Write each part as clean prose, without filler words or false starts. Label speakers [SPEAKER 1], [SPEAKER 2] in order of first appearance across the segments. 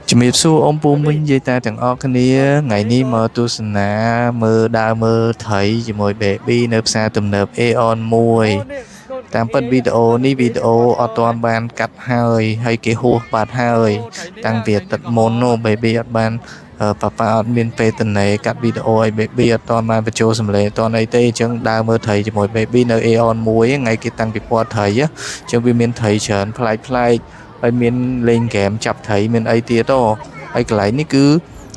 [SPEAKER 1] ជំរាបសួរអ៊ំពូមីងយាយតាទាំងអស់គ្នាថ្ងៃនេះមកទស្សនាមើលដើរមើលត្រីជាមួយ baby នៅផ្សារទំនើប Aeon 1តាមពិតវីដេអូនេះវីដេអូអត់ទាន់បានកាត់ហើយគេហួសបាត់ហើយតាំងពីទឹកមុននោះ baby អត់បានប៉ាអត់មានពេលទំនេរកាត់វីដេអូឲ្យ baby អត់ទាន់បានបញ្ចូលសម្លេងអត់ទាន់អីទេអញ្ចឹងដើរមើលត្រីជាមួយ baby នៅ Aeon 1ថ្ងៃគេតាំងពីពណ៌ត្រីអញ្ចឹងវាមានត្រីច្រើនប្លែកហើយមានលេងហ្គេមចាប់ត្រីមានអីទៀតហ៎ហើយកន្លែងនេះគឺ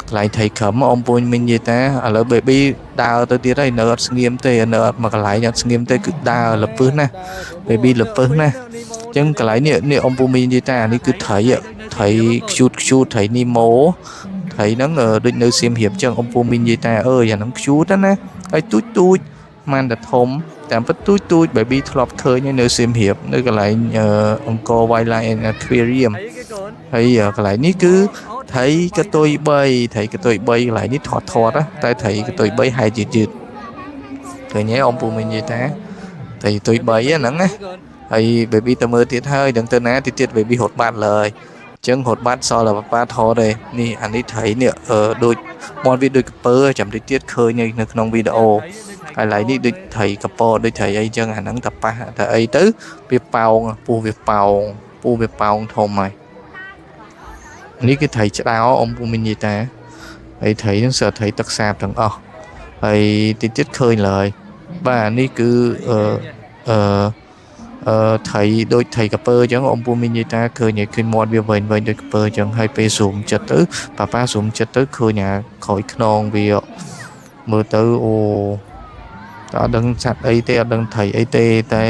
[SPEAKER 1] កន្លែងត្រីក្រឹមអ៊ំពូមីងនិយាយតាឥឡូវ baby ដើរទៅទៀតហើយនៅអត់ស្ងៀមទេនៅអត់មកកន្លែងអត់ស្ងៀមទេគឺដើរលពឹសណា baby លពឹសណាអញ្ចឹងកន្លែងនេះអ៊ំពូមីងនិយាយតានេះគឺត្រីខ្ជូតត្រីនីម៉ូត្រីហ្នឹងដូចនៅសៀមរាបអញ្ចឹងអ៊ំពូមីងនិយាយតាអើយអាហ្នឹងខ្ជូតណាហើយទូចមិនតែធំតាមពិតទូច baby ធ្លាប់ឃើញនៅសៀមរាបនៅកន្លែងអង្គរ Wildlife and Aquarium ហើយកន្លែងនេះគឺត្រីកតុយ3កន្លែងនេះថតតែត្រីកតុយ3ហែកយឺតឃើញទេអ៊ំពូមីងនិយាយតាត្រីកតុយ3ហ្នឹងណាហើយ baby ទៅមើលទៀតហើយដឹងទៅណាទៀត baby រត់បាត់លើហើយចឹងរត់បាត់សល់តែប៉ាថតទេនេះអានេះត្រីនេះដូចមាត់វាដូចកពើចាំតិចទៀតឃើញនៅក្នុងវីដេអូហើយឡៃនេះដូចត្រីកពដូចត្រីអីចឹងអាហ្នឹងតែប៉ះតែអីទៅវាប៉ោងពោះវាប៉ោងធំហើយនេះគឺត្រីឆ្ដោអ៊ំពូមីងនិយាយតាហើយត្រីហ្នឹងសើត្រីទឹកសាបទាំងអស់ហើយតិចទៀតឃើញឡើយបាទនេះគឺត្រីដូចត្រីកពើអញ្ចឹងអ៊ំពូមីងនិយាយតាឃើញមាត់វាវែងដូចកពើអញ្ចឹងហើយពេលស៊ូមចិត្តទៅប៉ាស៊ូមចិត្តទៅឃើញអាក្រោយខ្នងវាមើលទៅអូអត់ដឹងសត្វអីទេអត់ដឹងត្រីអីទេតែ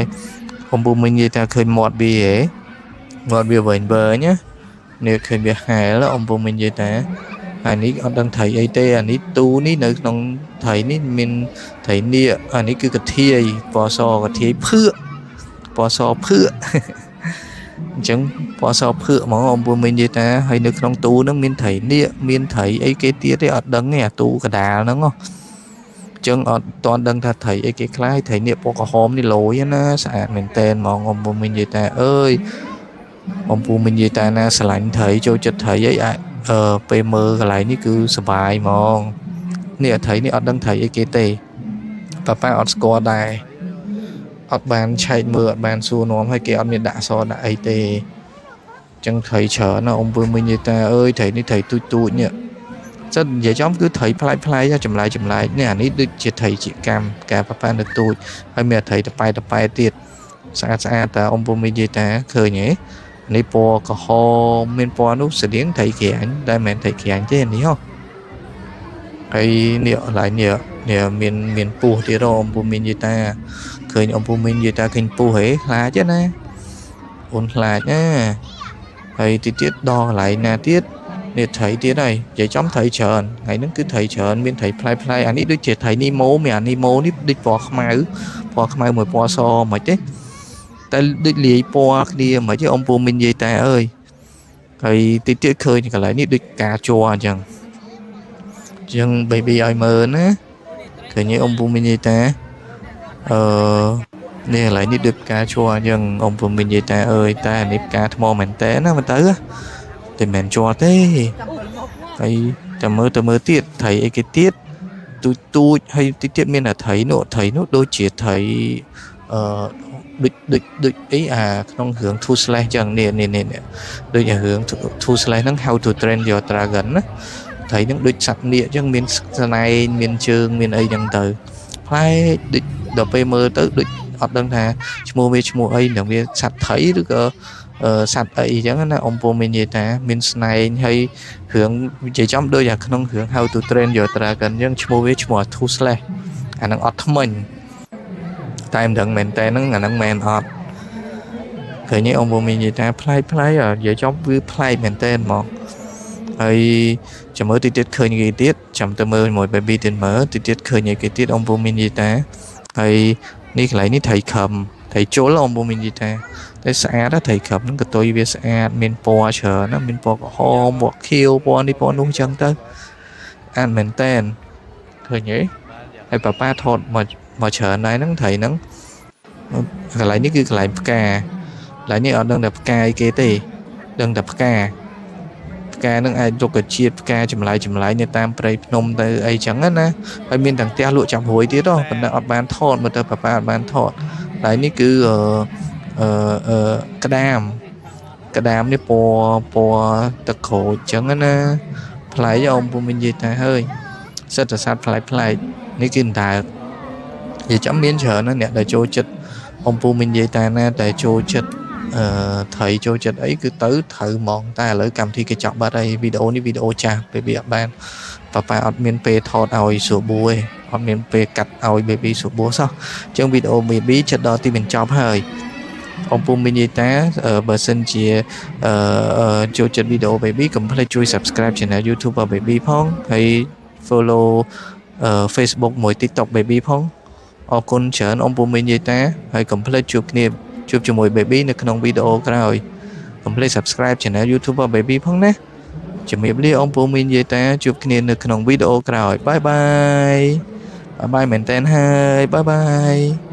[SPEAKER 1] អ៊ំពូមីងនិយាយតាឃើញមាត់វាវែងណានេះឃើញវាហែលអ៊ំពូមីងនិយាយតាអានេះអត់ដឹងត្រីអីទេអានេះទូនេះនៅក្នុងត្រីនេះមានត្រីនេះអានេះគឺកាធាយពណ៌សកាធាយភឿពណ៌សភឿអញ្ចឹងពណ៌សភឿហ្មងអ៊ំពូមីងនិយាយតាហើយនៅក្នុងទូហ្នឹងមានត្រីនេះមានត្រីអីគេទៀតទេអត់ដឹងទេអាទូកដាលហ្នឹងចឹងអត់ទាន់ដឹងថាត្រីអីគេខ្លះត្រីនេះពណ៌ក្រហមនេះលយណាស្អាតមែនតែនហ្មងអ៊ំពូមីងនិយាយតាអើយអ៊ំពូមីងនិយាយតាណាស្រឡាញ់ត្រីចូលចិត្តត្រីអីពេលមើលកន្លែងនេះគឺសប្បាយហ្មងនេះត្រីនេះអត់ដឹងត្រីអីគេទេប៉ាអត់ស្គាល់ដែរអត់បានឆែកមើលអត់បានសួរនាំឲ្យគេអត់មានដាក់អក្សរដាក់អីទេចឹងត្រីច្រើនណាអ៊ំពូមីងនិយាយតាអើយត្រីនេះត្រីទូចនេះសិននិយាយចំគឺត្រីប្លែកចម្លែកនេះអានេះដូចជាត្រីជាកម្មការប៉ានៅទូចហើយមានត្រីតប៉ែទៀតស្អាតតែអ៊ំពូមីងនិយាយតាឃើញទេនេះពណ៌ក្រហមមានពណ៌នោះស្តៀងត្រីក្រាញ់តែមិនមែនត្រីក្រាញ់ទេនេះហ៎ហើយនេះកន្លែងនេះមានពស់ទៀតអ៊ំពូមីងនិយាយតាឃើញអ៊ំពូមីងនិយាយតាឃើញពស់ហេខ្លាចណាអូនខ្លាចណាហើយទៀតដល់កន្លែងណាទៀតនេះត្រីទៀតហើយនិយាយចំត្រីច្រើនថ្ងៃហ្នឹងគឺត្រីច្រើនមានត្រីផ្លែអានេះដូចជាត្រីនីម៉ូមានអានីម៉ូនេះដូចពណ៌ខ្មៅមួយពណ៌សមិនទេតែដូចលាយពណ៌គ្នាមិនទេអ៊ំពូមីងនិយាយតាអើយហើយទៀតឃើញកន្លែងនេះដូចការជ័រអញ្ចឹង baby ឲ្យមើលណាឃើញអ៊ំពូមីងនិយាយតានេះកន្លែងនេះដូចការជ័រអញ្ចឹងអ៊ំពូមីងនិយាយតាអើយតែអានេះផ្កាថ្មមែនតើណាមើលទៅតែមិនជ័រទេហើយតែមើលទៀតត្រីអីគេទៀតទូចហើយទៀតមានតែត្រីនោះដូចជាត្រីដូចអីក្នុងរឿង Two Slash ចឹងនេះដូចរឿង Two Slash ហ្នឹង How to Train Your Dragon ណាត្រីហ្នឹងដូចសត្វនាគចឹងមានស្នែងមានជើងមានអីចឹងទៅផ្លែដូចដល់ពេលមើលទៅដូចអត់ដឹងថាឈ្មោះអីនឹងវាសត្វត្រីឬក៏សត្វអីចឹងណាអ៊ំពូមីងនិយាយតាមានស្នែងហើយរឿងនិយាយចំដូចក្នុងរឿង How to Train Your Dragon ចឹងឈ្មោះ Two Slash អាហ្នឹងអត់ថ្មិញតែមិនដឹងមែនតែហ្នឹងអាហ្នឹងមែនអត់ឃើញទេអ៊ំពូមីងនិយាយតាប្លែកនិយាយចំវាប្លែកមែនតែនហ្មងហើយចាំមើលទៀតឃើញគេទៀតចាំទៅមើលមួយ baby ទៀតមើលទៀតឃើញគេទៀតអ៊ំពូមីងនិយាយតាហើយនេះកន្លែងនេះត្រីខឹមត្រីជលអ៊ំពូមីងនិយាយតាតែស្អាតត្រីខឹមហ្នឹងកតុយវាស្អាតមានពណ៌ច្រើនណាមានពណ៌ក្រហមពណ៌ខៀវពណ៌នេះពណ៌នោះអញ្ចឹងទៅអានមែនតែនឃើញទេហើយប៉ាថតមកច្រើនដែរហ្នឹងត្រីហ្នឹងកន្លែងនេះគឺកន្លែងផ្កាកន្លែងនេះអត់ដឹងតែផ្កាអីគេទេដឹងតែផ្កា ផ្កានឹងអាចរុក្ខជាតិផ្កាចម្លែកនៅតាមព្រៃភ្នំទៅអីចឹងណាហើយមានទាំងផ្ទះលក់ចាប់រួយទៀតប៉ុន្តែអត់បានថតមើលទៅប៉ាអត់បានថតហើយនេះគឺក្តាមនេះពណ៌ទឹកក្រូចចឹងណាប្លែកអ៊ំពុំមាននិយាយថាហើយសិតតែសត្វប្លែកនេះគឺតើនិយាយចាំមានច្រើនណាស់អ្នកដែលចូលចិត្តអ៊ំពុំមាននិយាយថាណាតែចូលចិត្តត្រីចូលចិត្តអីគឺទៅត្រូវហ្មងតែឥឡូវកម្មវិធីគេចប់បាត់ហើយវីដេអូនេះវីដេអូចាស់ពេលវាអត់បានប៉ាអត់មានពេលថតឲ្យស្រួលបួរទេអត់មានពេលកាត់ឲ្យ baby ស្រួលបួរសោះអញ្ចឹងវីដេអូ baby ចិត្តដល់ទីបញ្ចប់ហើយអ៊ំពុំមាននិយាយថាបើសិនជាចូលចិត្តវីដេអូ baby កុំភ្លេចជួយ subscribe channel YouTube របស់ baby ផងហើយ follow Facebook មួយ TikTok baby ផងអរគុណច្រើនអ៊ំពុំមាននិយាយថាហើយកុំភ្លេចជួបជាមួយ baby នៅក្នុងវីដេអូក្រោយកុំភ្លេច subscribe channel YouTube របស់ baby ផងណាជំរាបលាអ៊ំពុំមាននិយាយថាជួបគ្នានៅក្នុងវីដេអូក្រោយបាយបាយមែនតើហើយបាយបាយ